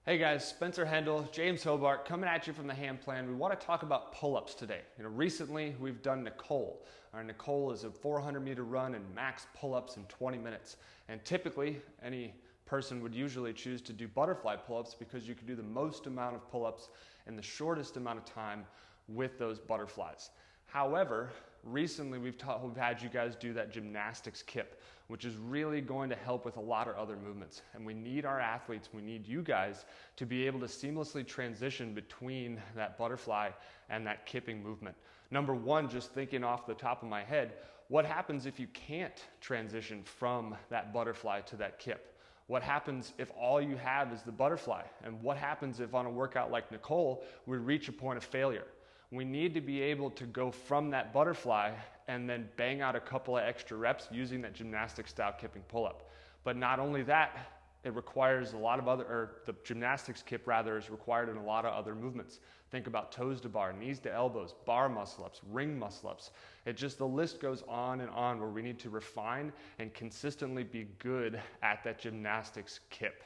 Hey guys, Spencer Hendel, James Hobart, coming at you from the hand plan. We want to talk about pull-ups today. Recently we've done Nicole. Our Nicole is a 400-meter run and max pull-ups in 20 minutes. And typically, any person would usually choose to do butterfly pull-ups because you can do the most amount of pull-ups in the shortest amount of time with those butterflies. However, recently we've had you guys do that Gymnastics Kip, which is really going to help with a lot of other movements. And we need our athletes, we need you guys to be able to seamlessly transition between that butterfly and that kipping movement. Number one, just thinking off the top of my head, what happens if you can't transition from that butterfly to that kip? What happens if all you have is the butterfly? And what happens if on a workout like Nicole, we reach a point of failure? We need to be able to go from that butterfly and then bang out a couple of extra reps using that gymnastic style kipping pull-up. But not only that, it requires a lot of the gymnastics kip rather is required in a lot of other movements. Think about toes to bar, knees to elbows, bar muscle ups, ring muscle ups. The list goes on and on where we need to refine and consistently be good at that gymnastics kip.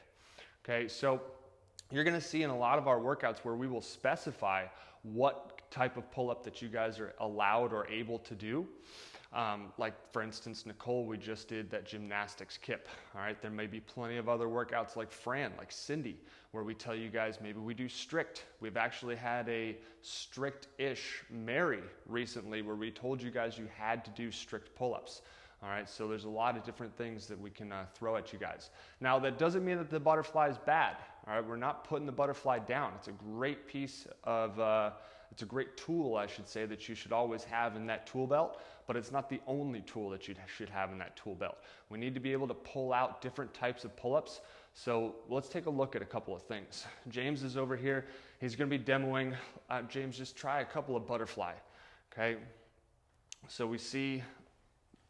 Okay, so you're gonna see in a lot of our workouts where we will specify what type of pull-up that you guys are allowed or able to do. Like for instance, Nicole, we just did that gymnastics kip. All right, there may be plenty of other workouts like Fran, like Cindy, where we tell you guys maybe we do strict. We've actually had a strict-ish Mary recently where we told you guys you had to do strict pull-ups. All right, so there's a lot of different things that we can throw at you guys. Now, that doesn't mean that the butterfly is bad. All right, we're not putting the butterfly down. It's a great piece of, it's a great tool, I should say, that you should always have in that tool belt, but it's not the only tool that you should have in that tool belt. We need to be able to pull out different types of pull-ups. So let's take a look at a couple of things. James is over here. He's going to be demoing. James, just try a couple of butterfly, okay? So we see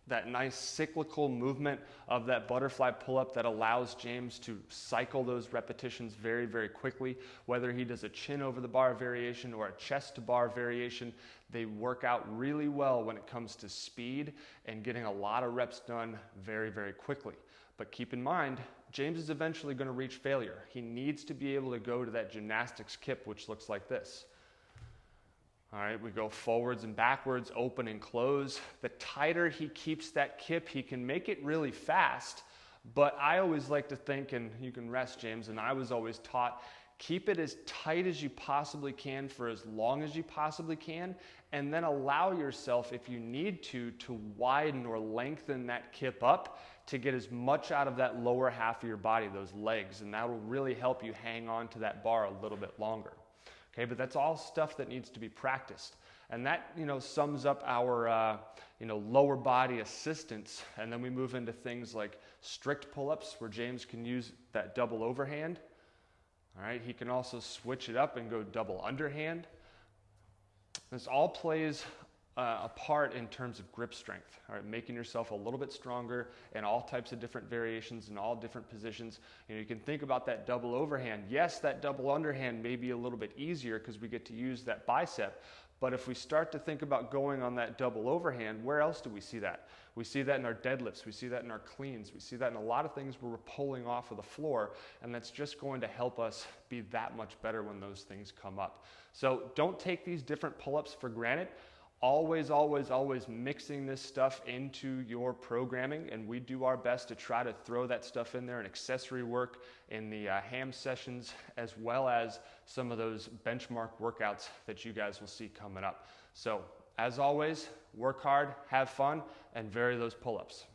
that nice cyclical movement of that butterfly pull-up that allows James to cycle those repetitions very, very quickly. Whether he does a chin over the bar variation or a chest to bar variation, they work out really well when it comes to speed and getting a lot of reps done very, very quickly. But keep in mind, James is eventually going to reach failure. He needs to be able to go to that gymnastics kip, which looks like this. All right, we go forwards and backwards, open and close. The tighter he keeps that kip, he can make it really fast. But I always like to think, and you can rest, James, and I was always taught, keep it as tight as you possibly can for as long as you possibly can, and then allow yourself, if you need to widen or lengthen that kip up to get as much out of that lower half of your body, those legs, and that will really help you hang on to that bar a little bit longer. Okay, but that's all stuff that needs to be practiced. And that, sums up our, lower body assistance. And then we move into things like strict pull-ups where James can use that double overhand. All right, he can also switch it up and go double underhand. This all plays a part in terms of grip strength, all right, making yourself a little bit stronger in all types of different variations in all different positions. You can think about that double overhand. Yes, that double underhand may be a little bit easier because we get to use that bicep, but if we start to think about going on that double overhand, where else do we see that? We see that in our deadlifts, we see that in our cleans, we see that in a lot of things where we're pulling off of the floor, and that's just going to help us be that much better when those things come up. So don't take these different pull-ups for granted. Always, always, always mixing this stuff into your programming, and we do our best to try to throw that stuff in there in accessory work in the ham sessions, as well as some of those benchmark workouts that you guys will see coming up. So as always, work hard, have fun, and vary those pull-ups.